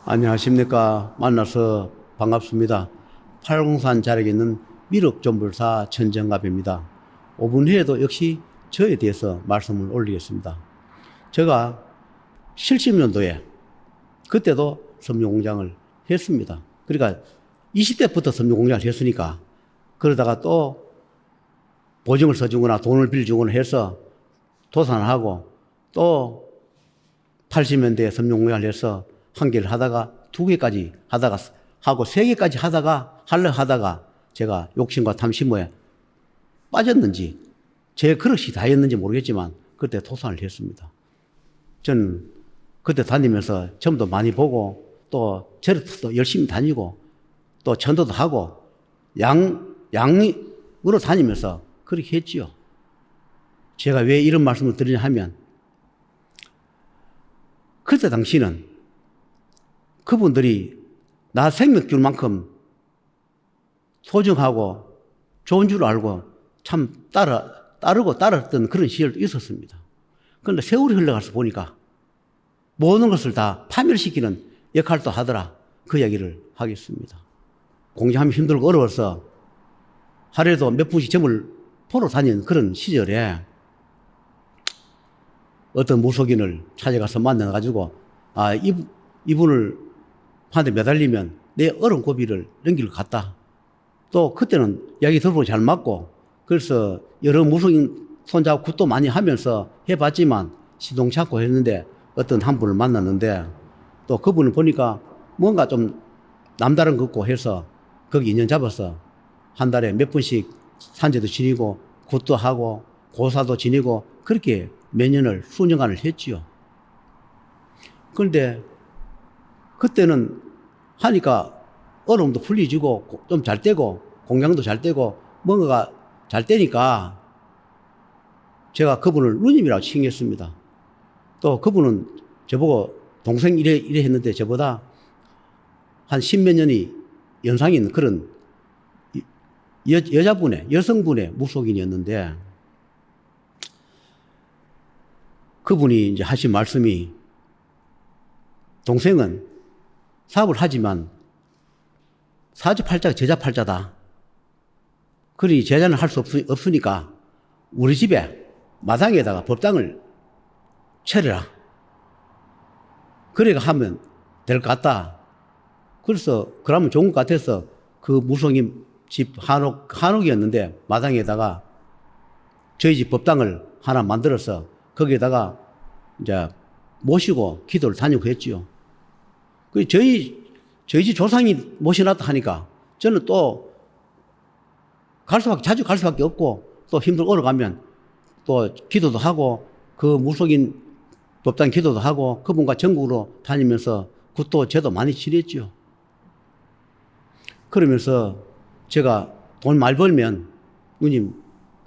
안녕하십니까. 만나서 반갑습니다. 팔공산 자락에 있는 미륵존불사 천정갑입니다. 5분 후에도 역시 저에 대해서 말씀을 올리겠습니다. 제가 70년도에 그때도 섬유공장을 했습니다. 그러니까 20대부터 섬유공장을 했으니까 그러다가 또 보증을 써주거나 돈을 빌려주거나 해서 도산하고 또 80년대에 섬유공장을 해서 한 개를 하다가 두 개까지 하다가 하고 세 개까지 하다가 제가 욕심과 탐심에 빠졌는지 제 그릇이 다였는지 모르겠지만 그때 도산을 했습니다. 저는 그때 다니면서 점도 많이 보고 또 절도 열심히 다니고 또 전도도 하고 양으로 다니면서 그렇게 했지요. 제가 왜 이런 말씀을 드리냐 하면 그때 당시는 그분들이 나 생명 줄 만큼 소중하고 좋은 줄 알고 참 따르던 그런 시절도 있었습니다. 그런데 세월이 흘러가서 보니까 모든 것을 다 파멸시키는 역할도 하더라. 그 이야기를 하겠습니다. 공장하면 힘들고 어려워서 하루에도 몇 분씩 점을 보러 다니는 그런 시절에 어떤 무속인을 찾아가서 만나가지고 이분을 한테 매달리면 내 어른 고비를 넘길 것 같다. 또 그때는 이야기 들어보기 잘 맞고 그래서 여러 무속인 손잡고 굿도 많이 하면서 해봤지만 시동치 않고 했는데 어떤 한 분을 만났는데 또 그분을 보니까 뭔가 좀 남다른 것 같고 해서 거기 인연 잡아서 한 달에 몇 분씩 산재도 지니고 굿도 하고 고사도 지니고 그렇게 몇 년을 수년간을 했지요. 그런데 그때는 하니까 어려움도 풀리지고 좀 잘 되고 공장도 잘 되고 뭔가가 잘 되니까 제가 그분을 누님이라고 칭했습니다. 또 그분은 저보고 동생 이래 했는데 저보다 한 십몇 년이 연상이 있는 그런 여성분의 무속인이었는데 그분이 이제 하신 말씀이 동생은 사업을 하지만 사주팔자가 제자팔자다. 그러니 제자는 할 수 없으니까 우리 집에 마당에다가 법당을 차려라. 그래가 하면 될 것 같다. 그래서 그러면 좋은 것 같아서 그 무속인 집 한옥이었는데 마당에다가 저희 집 법당을 하나 만들어서 거기에다가 이제 모시고 기도를 다니고 했지요. 저희 집 조상이 모셔놨다 하니까 저는 또 자주 갈 수밖에 없고 또 힘들고 어려가면 또 기도도 하고 그 무속인 법당 기도도 하고 그분과 전국으로 다니면서 굿도 제도 많이 지냈죠. 그러면서 제가 돈 많이 벌면 누님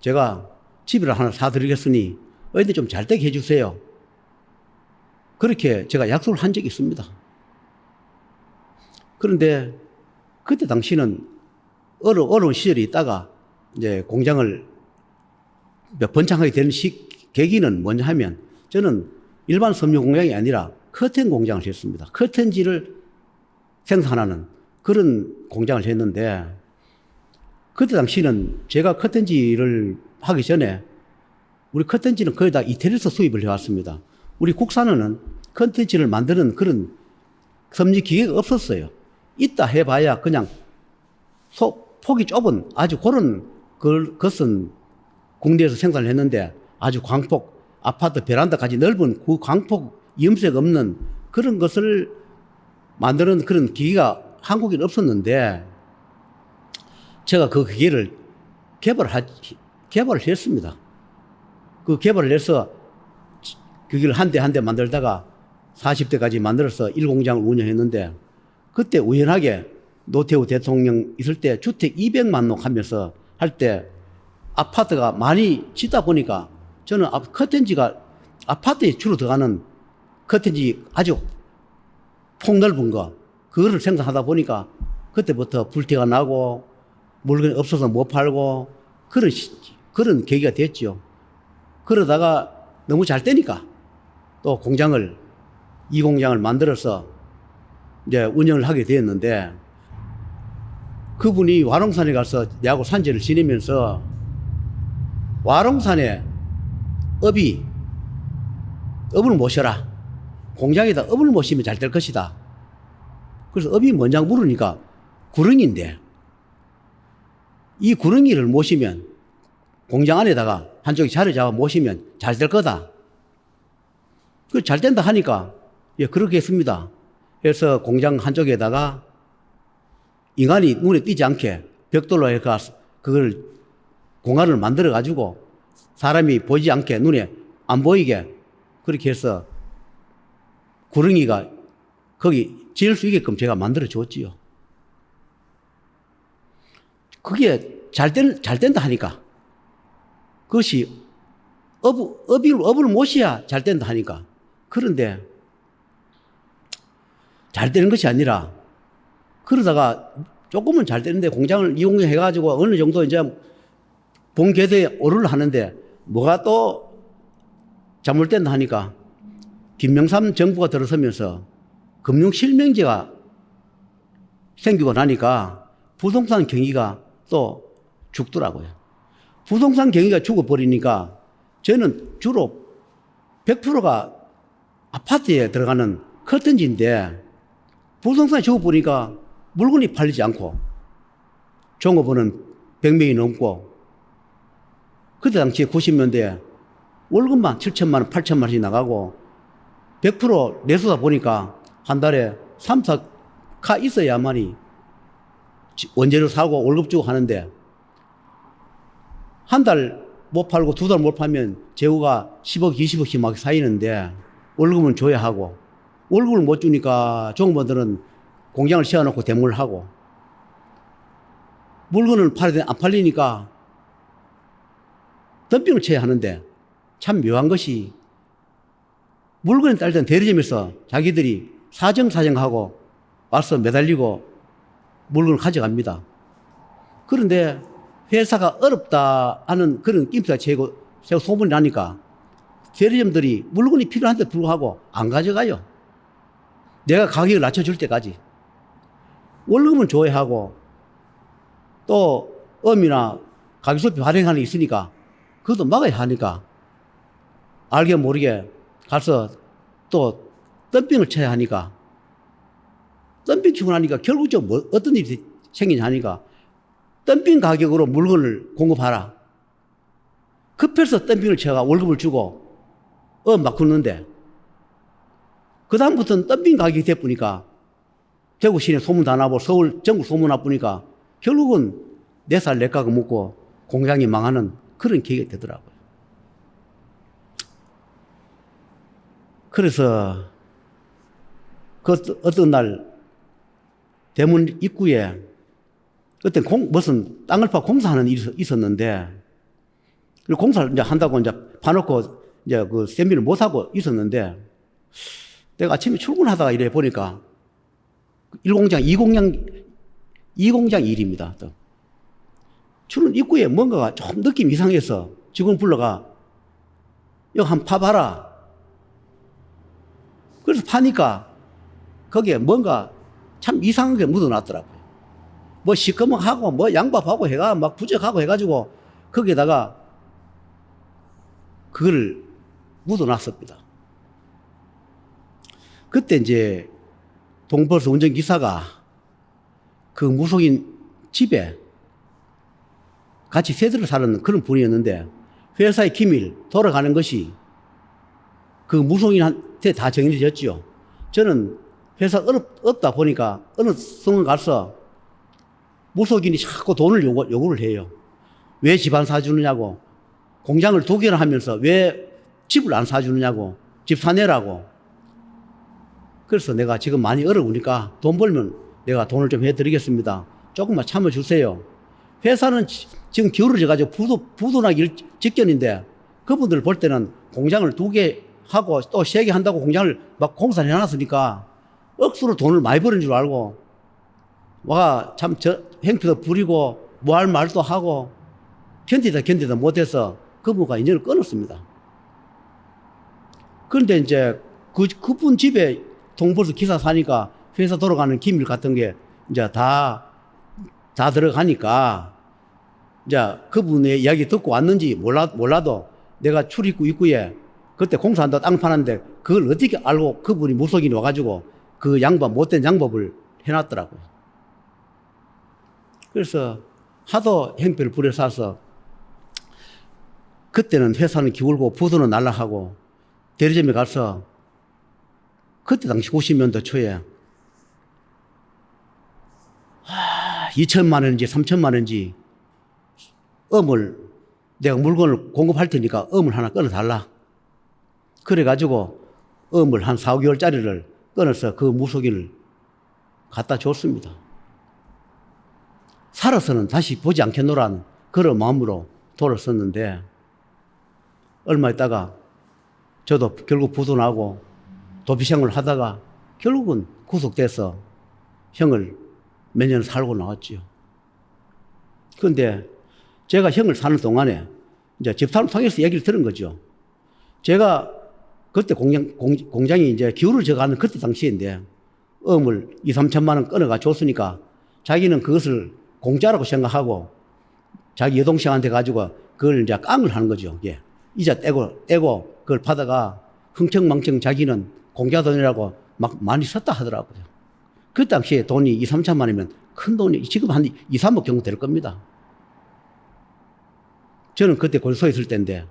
제가 집을 하나 사드리겠으니 어디 좀 잘 되게 해주세요. 그렇게 제가 약속을 한 적이 있습니다. 그런데 그때 당시는 어려운 시절이 있다가 이제 공장을 번창하게 되는 계기는 뭐냐 하면 저는 일반 섬유 공장이 아니라 커튼 공장을 했습니다. 커튼지를 생산하는 그런 공장을 했는데 그때 당시는 제가 커튼지를 하기 전에 우리 커튼지는 거의 다 이태리에서 수입을 해왔습니다. 우리 국산은 커튼지를 만드는 그런 섬유 기계가 없었어요. 있다 해봐야 그냥 폭이 좁은 아주 그런 것은 국내에서 생산을 했는데 아주 광폭 아파트 베란다까지 넓은 그 광폭 염색 없는 그런 것을 만드는 그런 기계가 한국에는 없었는데 제가 그 기계를 개발을 했습니다. 그 개발을 해서 기계를 한 대 만들다가 40대까지 만들어서 1공장을 운영했는데 그때 우연하게 노태우 대통령 있을 때 주택 200만 호 하면서 할 때 아파트가 많이 짓다 보니까 저는 커튼지가 아파트에 주로 들어가는 커튼지 아주 폭넓은 그거를 생산하다 보니까 그때부터 불태가 나고 물건이 없어서 못 팔고 그런 계기가 됐죠. 그러다가 너무 잘 되니까 또 이 공장을 만들어서 이제 운영을 하게 되었는데, 그분이 와롱산에 가서 내하고 산지를 지내면서 와롱산에 업을 모셔라. 공장에다 업을 모시면 잘 될 것이다. 그래서 업이 뭔지 물으니까 구릉인데, 이 구릉이를 모시면 공장 안에다가 한쪽에 자리 잡아 모시면 잘 될 거다. 그 잘 된다 하니까, 예, 그렇게 했습니다. 그래서 공장 한쪽에다가 인간이 눈에 띄지 않게 벽돌로 해서 그걸 공간을 만들어 가지고 사람이 보지 않게 눈에 안 보이게 그렇게 해서 구릉이가 거기 지을 수 있게끔 제가 만들어 줬지요. 그게 잘 된다 하니까, 그것이 업을 모셔야 잘 된다 하니까. 그런데 잘 되는 것이 아니라, 그러다가 조금은 잘 되는데 공장을 이용해가지고 어느 정도 이제 본궤도에 오르를 하는데 뭐가 또 잘못된다 하니까, 김명삼 정부가 들어서면서 금융실명제가 생기고 나니까 부동산 경기가 또 죽더라고요. 부동산 경기가 죽어버리니까 저는 주로 100%가 아파트에 들어가는 커튼지인데, 부동산이 죽어버리니까 물건이 팔리지 않고 종업원은 100명이 넘고, 그때 당시에 90년대에 월급만 7천만 원, 8천만 원씩 나가고 100% 내수다 보니까 한 달에 3, 4카 있어야만이 원재료 사고 월급 주고 하는데, 한 달 못 팔고 두 달 못 팔면 재고가 10억, 20억씩 막 쌓이는데 월급은 줘야 하고, 월급을 못 주니까 종업원들은 공장을 세워놓고 대물을 하고, 물건을 팔아야 안 팔리니까 덤핑을 쳐야 하는데, 참 묘한 것이 물건을 딸던 대리점에서 자기들이 사정하고 와서 매달리고 물건을 가져갑니다. 그런데 회사가 어렵다 하는 그런 낌새가 새고 소문이 나니까 대리점들이 물건이 필요한데 불구하고 안 가져가요. 내가 가격을 낮춰줄 때까지. 월급은 줘야 하고 또 엄이나 가격소비 발행하는 게 있으니까 그것도 막아야 하니까 알게 모르게 가서 또 덤핑을 쳐야 하니까, 덤핑 치고 나니까 결국적으로 어떤 일이 생기냐 하니까 덤핑 가격으로 물건을 공급하라. 급해서 덤핑을 쳐가 월급을 주고 막 그러는데, 그다음부터는 덤핑 가격이 돼보니까 대구 시내 소문 다 나고 서울 전국 소문 나쁘니까 결국은 내 살 내 가고 먹고 공장이 망하는 그런 계기가 되더라고요. 그래서 그 어떤 날 대문 입구에 그때 무슨 땅을 파 공사하는 일이 있었는데, 공사를 이제 한다고 이제 파놓고 이제 그 세미를 못 하고 있었는데, 내가 아침에 출근하다가 이래 보니까 1공장, 2공장 일입니다. 또. 출근 입구에 뭔가가 좀 느낌 이상해서 직원 불러가 여기 한번 파봐라. 그래서 파니까 거기에 뭔가 참 이상한 게 묻어놨더라고요. 뭐 시커먼하고 뭐 양밥하고 해가 막 부적하고 해가지고 거기에다가 그걸 묻어놨습니다. 그때 이제 동버스 운전기사가 그 무속인 집에 같이 세대를 사는 그런 분이었는데, 회사의 기밀 돌아가는 것이 그 무속인한테 다 정해졌죠. 저는 회사 없다 보니까 어느 성을 가서 무속인이 자꾸 돈을 요구를 해요. 왜 집 안 사주느냐고, 공장을 2개나 하면서 왜 집을 안 사주느냐고, 집 사내라고. 그래서 내가 지금 많이 어려우니까 돈 벌면 내가 돈을 좀 해드리겠습니다. 조금만 참아주세요. 회사는 지금 기울어져가지고 부도나기 직전인데, 그분들 볼 때는 공장을 2개 하고 또 3개 한다고 공장을 막 공사를 해놨으니까 억수로 돈을 많이 버는 줄 알고, 와, 참, 행패도 부리고, 뭐 할 말도 하고, 견디다 못해서 그분과 인연을 끊었습니다. 그런데 이제 그분 집에 동버스 기사 사니까 회사 돌아가는 기밀 같은 게 이제 다 들어가니까 이제 그분의 이야기 듣고 왔는지 몰라도 내가 출입구 입구에 그때 공사한다 땅 파는데 그걸 어떻게 알고 그분이 무속인이 와가지고 그 못된 양법을 해놨더라고요. 그래서 하도 행패를 부려싸서 그때는 회사는 기울고 부도는 날라가고 대리점에 가서 그때 당시 90년도 초에 2천만 원인지 3천만 원인지 내가 물건을 공급할 테니까 음을 하나 끊어달라. 그래가지고 음을 한 4, 5개월짜리를 끊어서 그 무속인을 갖다 줬습니다. 살아서는 다시 보지 않겠노란 그런 마음으로 돌았었는데 얼마 있다가 저도 결국 부도 나고 도피생활을 하다가 결국은 구속돼서 형을 몇 년 살고 나왔죠. 그런데 제가 형을 사는 동안에 이제 집사람 통해서 얘기를 들은 거죠. 제가 그때 공장이 이제 기울을 져가는 그때 당시인데 음을 2, 3천만 원 끊어가 줬으니까 자기는 그것을 공짜라고 생각하고 자기 여동생한테 가지고 그걸 이제 깡을 하는 거죠. 예. 이자 떼고 그걸 받아가 흥청망청 자기는 공짜 돈이라고 막 많이 썼다 하더라고요. 그 당시에 돈이 2, 3천만 원이면 큰 돈이 지금 한 2, 3억 정도 될 겁니다. 저는 그때 거기 서 있을 때인데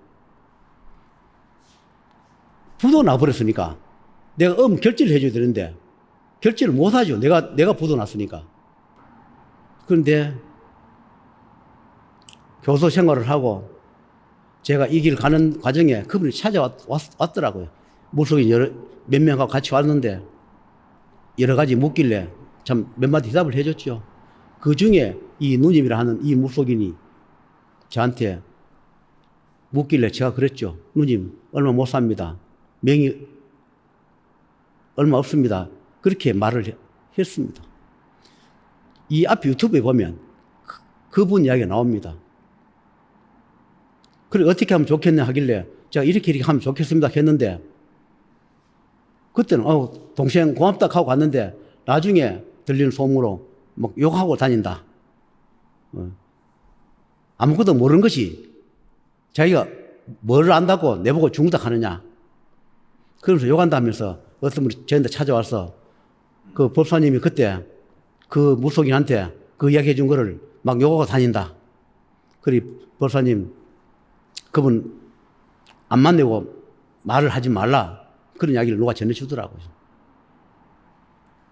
부도 나버렸으니까 내가 결제를 해줘야 되는데 결제를 못 하죠. 내가 부도 났으니까. 그런데 교수 생활을 하고 제가 이 길 가는 과정에 그분이 찾아왔더라고요. 무속인 몇 명하고 같이 왔는데 여러 가지 묻길래 참 몇 마디 대답을 해줬죠. 그 중에 이 누님이라 하는 이 무속인이 저한테 묻길래 제가 그랬죠. 누님, 얼마 못 삽니다. 명이 얼마 없습니다. 그렇게 말을 했습니다. 이 앞에 유튜브에 보면 그분 이야기가 나옵니다. 그래, 어떻게 하면 좋겠냐 하길래 제가 이렇게 하면 좋겠습니다 했는데 그때는 동생 고맙다 하고 갔는데 나중에 들리는 소문으로 막 욕하고 다닌다. 아무것도 모르는 것이 자기가 뭘 안다고 내보고 죽는다 하느냐. 그러면서 욕한다 하면서 어떤 분이 저한테 찾아와서 그 법사님이 그때 그 무속인한테 그 이야기 해준 거를 막 욕하고 다닌다. 그리 법사님 그분 안 만나고 말을 하지 말라. 그런 이야기를 누가 전해주더라고요.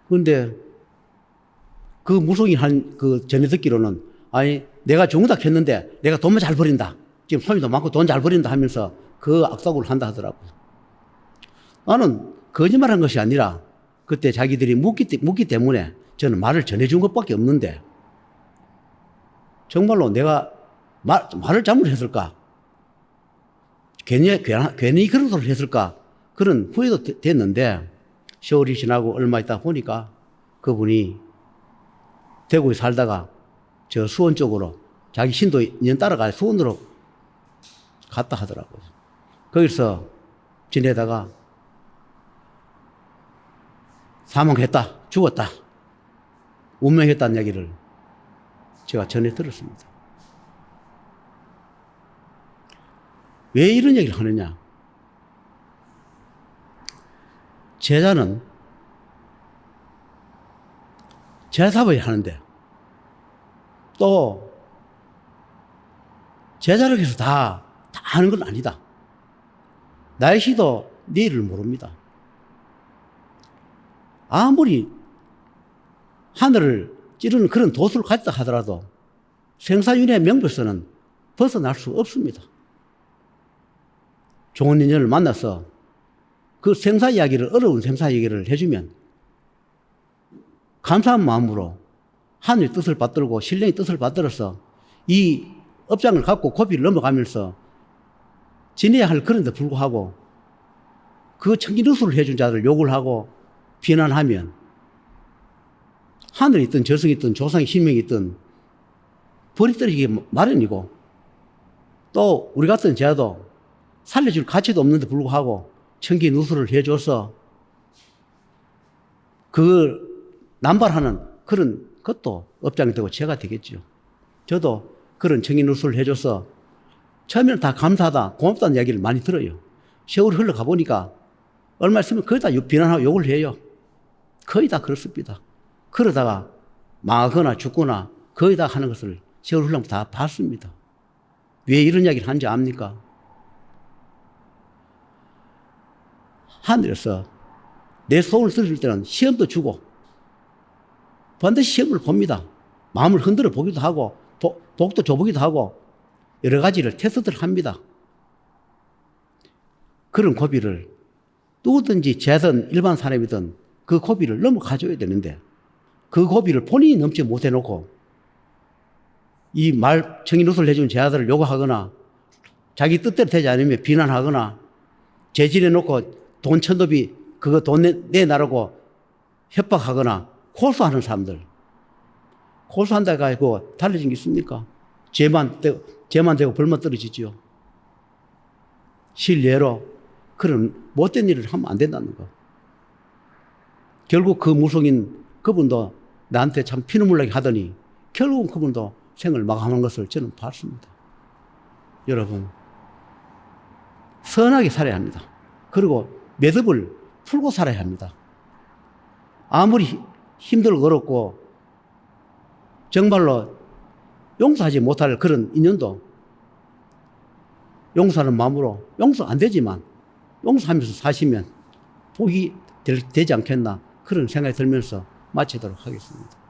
그런데 그 무속인 전해 듣기로는 아니 내가 죽는다 했는데 내가 돈만 잘 버린다. 지금 손님도 많고 돈 잘 버린다 하면서 그 악사고를 한다 하더라고요. 나는 거짓말한 것이 아니라 그때 자기들이 묻기 때문에 저는 말을 전해준 것밖에 없는데 정말로 내가 말을 잘못했을까? 괜히 그런 소리를 했을까? 그런 후회도 됐는데 세월이 지나고 얼마 있다 보니까 그분이 대구에 살다가 저 수원 쪽으로 자기 신도 인연 따라가 수원으로 갔다 하더라고요. 거기서 지내다가 사망했다, 죽었다, 운명했다는 얘기를 제가 전해 들었습니다. 왜 이런 얘기를 하느냐? 제자는 제사를 하는데 또 제자를 해서 다 하는 건 아니다. 날씨도 내일을 모릅니다. 아무리 하늘을 찌르는 그런 도수를 가졌다 하더라도 생사윤회의 명부에서는 벗어날 수 없습니다. 좋은 인연을 만나서 그 생사 이야기를, 어려운 생사 이야기를 해주면 감사한 마음으로 하늘의 뜻을 받들고 신령의 뜻을 받들어서 이 업장을 갖고 고비를 넘어가면서 지내야 할 그런데 불구하고 그 청기누수를 해준 자들 욕을 하고 비난하면 하늘이 있든 저승이 있든 조상의 신명이 있든 벌이 떨어지기 마련이고 또 우리 같은 제자도 살려줄 가치도 없는데 불구하고 청기누수를 해줘서 그 남발하는 그런 것도 업장이 되고 죄가 되겠죠. 저도 그런 청인 누수를 해줘서 처음에는 다 감사하다, 고맙다는 이야기를 많이 들어요. 세월이 흘러가 보니까 얼마 있으면 거의 다 비난하고 욕을 해요. 거의 다 그렇습니다. 그러다가 망하거나 죽거나 거의 다 하는 것을 세월 흘러면 다 봤습니다. 왜 이런 이야기를 하는지 압니까? 하늘에서 내 소원을 들을 때는 시험도 주고 반드시 시험을 봅니다. 마음을 흔들어 보기도 하고 복도 줘보기도 하고 여러 가지를 테스트를 합니다. 그런 고비를 누구든지 죄든 일반 사람이든 그 고비를 넘어가줘야 되는데 그 고비를 본인이 넘지 못해놓고 이 청인 누수를 해준 제자들을 요구하거나 자기 뜻대로 되지 않으면 비난하거나 재질해놓고 돈 천도비 그거 돈 내놔라고 협박하거나 고소하는 사람들. 고소한다고 해서 달라진 게 있습니까? 죄만 되고 벌만 떨어지죠. 실례로 그런 못된 일을 하면 안 된다는 거. 결국 그 무속인 그분도 나한테 참 피눈물 나게 하더니 결국은 그분도 생을 마감한 것을 저는 봤습니다. 여러분, 선하게 살아야 합니다. 그리고 매듭을 풀고 살아야 합니다. 아무리 힘들고 어렵고 정말로 용서하지 못할 그런 인연도 용서하는 마음으로 용서 안 되지만 용서하면서 사시면 복이 되지 않겠나 그런 생각이 들면서 마치도록 하겠습니다.